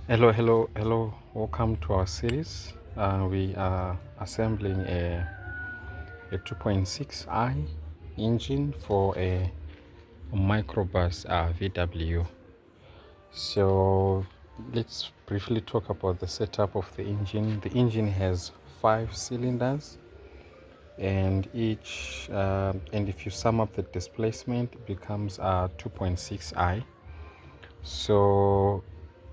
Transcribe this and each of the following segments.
Hello. Welcome to our series. We are assembling a 2.6i engine for a microbus VW. So let's briefly talk about the setup of the engine. The engine has 5 cylinders, and and if you sum up the displacement, it becomes 2.6i. So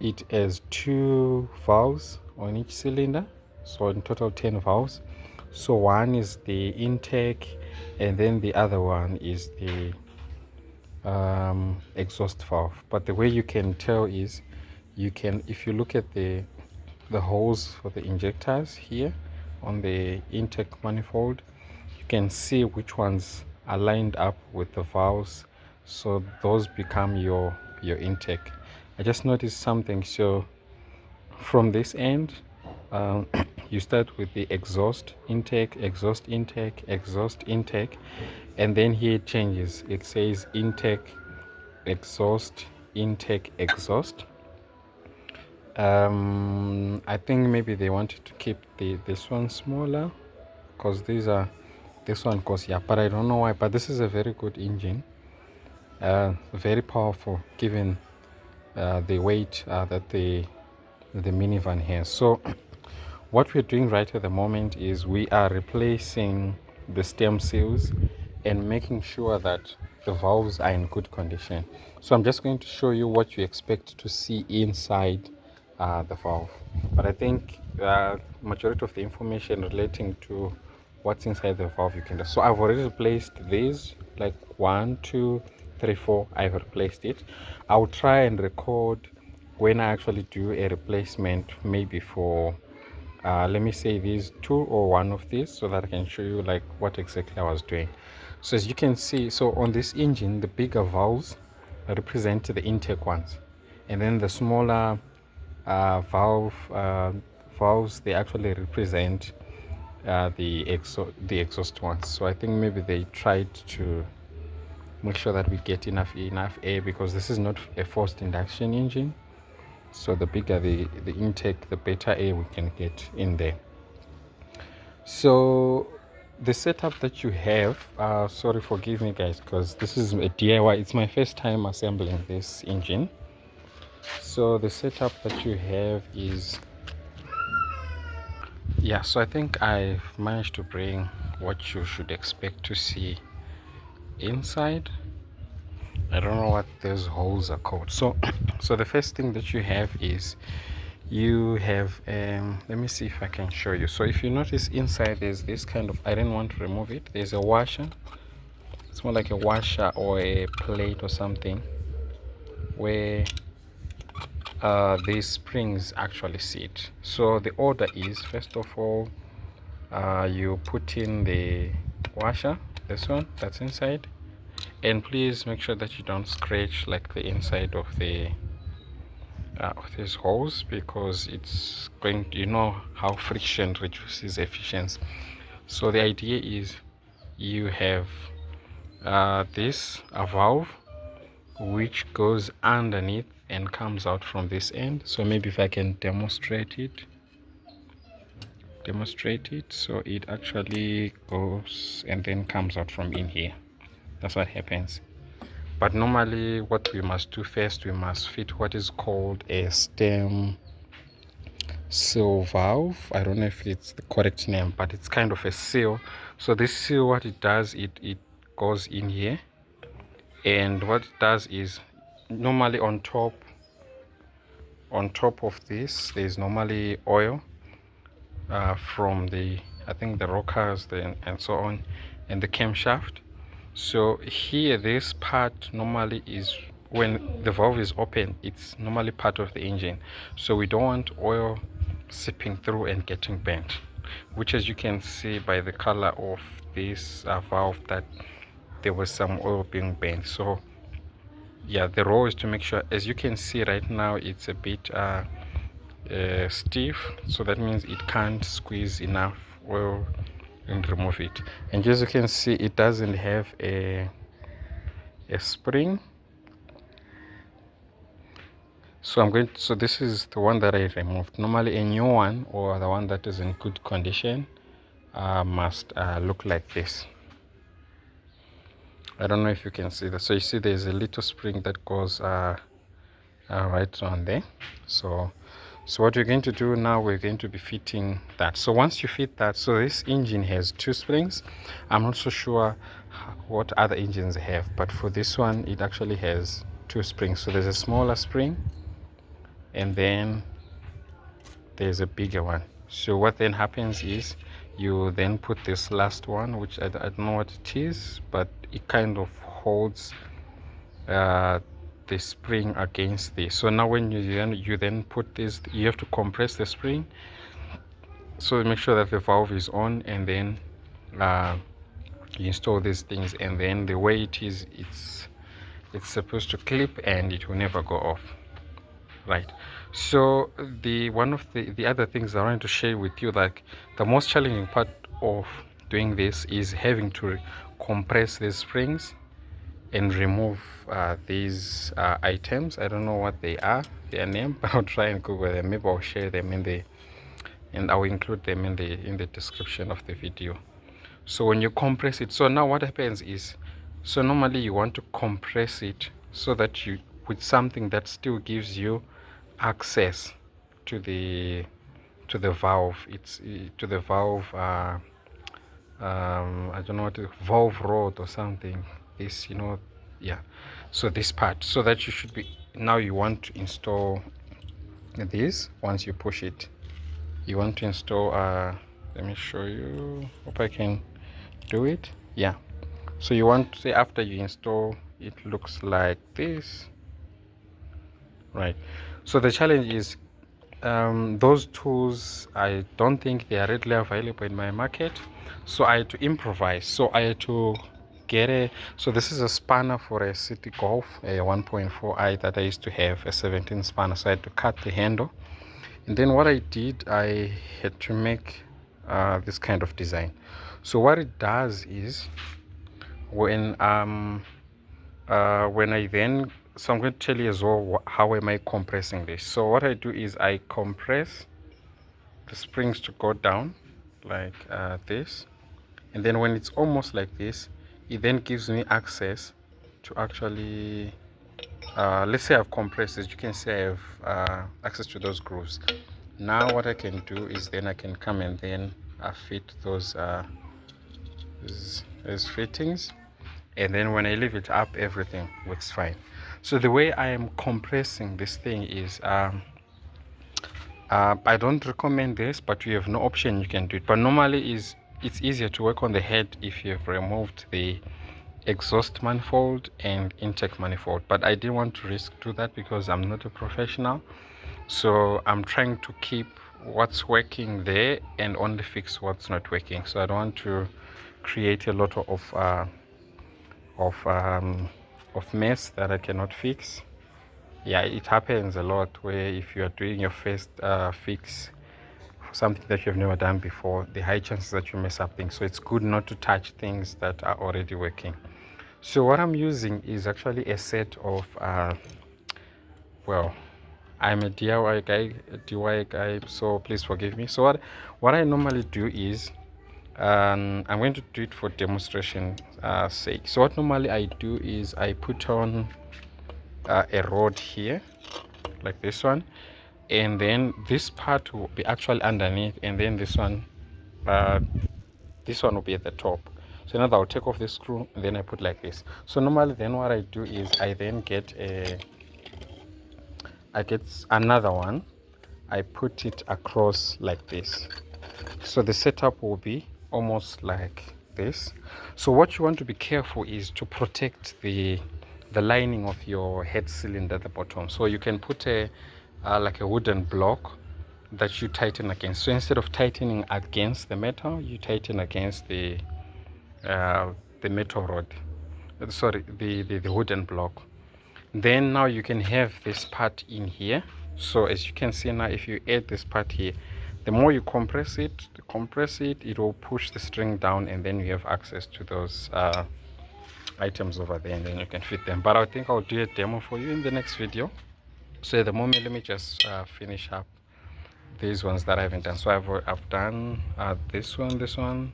it has 2 valves on each cylinder, so in total 10 valves. So one is the intake, and then the other one is the exhaust valve. But the way you can tell is, if you look at the holes for the injectors here on the intake manifold, you can see which ones are lined up with the valves, so those become your intake. I just noticed something. So from this end, um, you start with the exhaust intake, and then here it changes. It says intake, exhaust, intake, exhaust. I think maybe they wanted to keep this one smaller, because this one goes, yeah, but I don't know why. But this is a very good engine, very powerful, given the weight that the minivan has. So what we're doing right at the moment is we are replacing the stem seals and making sure that the valves are in good condition. So I'm just going to show you what you expect to see inside the valve. But I think majority of the information relating to what's inside the valve you can do. So I've already replaced these, like 1, 2, 3, 4. I've replaced it. I'll try and record when I actually do a replacement, maybe for let me say these 2 or 1 of these, so that I can show you like what exactly I was doing. So as you can see, so on this engine, the bigger valves represent the intake ones, and then the smaller valves, they actually represent the exhaust ones. So I think maybe they tried to make sure that we get enough air, because this is not a forced induction engine. So the bigger the intake, the better air we can get in there. So the setup that you have, sorry, forgive me guys, because this is a DIY. It's my first time assembling this engine. So the setup that you have is, yeah, so I think I've managed to bring what you should expect to see inside. I don't know what those holes are called. So so the first thing that you have is, you have let me see if I can show you. So if you notice inside, there's this kind of, I didn't want to remove it, there's a washer. It's more like a washer or a plate or something, where these springs actually sit. So the order is, first of all, you put in the washer, this one that's inside, and please make sure that you don't scratch like the inside of these holes, because it's going, you know how friction reduces efficiency. So the idea is, you have this valve which goes underneath and comes out from this end. So maybe if I can demonstrate it. So it actually goes and then comes out from in here. That's what happens. But normally what we must do first, we must fit what is called a stem seal valve. I don't know if it's the correct name, but it's kind of a seal. So this seal, what it does, it goes in here, and what it does is, normally on top of this, there's normally oil from the, I think, the rockers and so on, and the camshaft. So here, this part normally is, when the valve is open, it's normally part of the engine, so we don't want oil seeping through and getting bent, which, as you can see by the color of this valve, that there was some oil being bent. So yeah, the role is to make sure, as you can see right now, it's a bit stiff, so that means it can't squeeze enough oil and remove it. And as you can see, it doesn't have a spring. So this is the one that I removed. Normally a new one, or the one that is in good condition, must look like this. I don't know if you can see that. So you see there's a little spring that goes right on there. So what we're going to do now, we're going to be fitting that. So once you fit that, so this engine has 2 springs. I'm not so sure what other engines have, but for this one it actually has 2 springs. So there's a smaller spring and then there's a bigger one. So what then happens is you then put this last one, which I don't know what it is, but it kind of holds the spring against this. So now when you then put this, you have to compress the spring, so make sure that the valve is on, and then you install these things, and then the way it is, it's supposed to clip and it will never go off, right? So one of the other things I wanted to share with you, like the most challenging part of doing this is having to compress these springs and remove these items. I don't know what they are, their name, but I'll try and Google them. Maybe I'll share them and I'll include them in the description of the video. So when you compress it, so now what happens is, so normally you want to compress it so that you, with something that still gives you access to the valve. It's to the valve. I don't know what valve rod or something. This, yeah. So this part, so that you should be, now you want to install this. Once you push it, you want to install. Let me show you. Hope I can do it. Yeah. So you want to say, after you install, it looks like this, right? So the challenge is, those tools, I don't think they are readily available in my market, so I had to improvise. So I had to get so this is a spanner for a City Golf, a 1.4i that I used to have, a 17 spanner. So I had to cut the handle, and then what I did, I had to make this kind of design. So what it does is, when I then, so I'm going to tell you as well how am I compressing this. So what I do is I compress the springs to go down like this, and then when it's almost like this, it then gives me access to actually let's say I've compressed it, you can say I have access to those grooves. Now what I can do is then I can come and then fit those fittings, and then when I leave it up, everything works fine. So the way I am compressing this thing is, I don't recommend this, but you have no option, you can do it. But normally it's easier to work on the head if you have removed the exhaust manifold and intake manifold, but I didn't want to risk do that because I'm not a professional. So I'm trying to keep what's working there and only fix what's not working. So I don't want to create a lot of mess that I cannot fix. Yeah, it happens a lot where if you are doing your first fix for something that you've never done before, the high chances that you mess up things. So it's good not to touch things that are already working. So what I'm using is actually a set of well, I'm a DIY guy, so please forgive me. So what I normally do is, I'm going to do it for demonstration sake. So what normally I do is I put on a rod here like this one, and then this part will be actually underneath, and then this one will be at the top. So now I'll take off the screw and then I put like this. So normally then what I do is I then get another one, I put it across like this. So the setup will be almost like this. So what you want to be careful is to protect the lining of your head cylinder at the bottom. So you can put like a wooden block that you tighten against. So instead of tightening against the metal, you tighten against the metal rod, sorry, the wooden block. Then now you can have this part in here. So as you can see now, if you add this part here, the more you compress it, it will push the string down, and then you have access to those items over there, and then you can fit them. But I think I'll do a demo for you in the next video. So at the moment, let me just finish up these ones that I haven't done. So I've done this one, this one,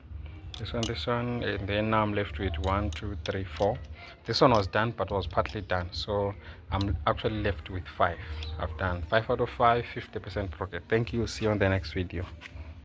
this one, this one, and then now I'm left with 1, 2, 3, 4. This one was done but was partly done, so I'm actually left with 5. I've done 5 out of 5, 50% progress. Thank you. See you on the next video.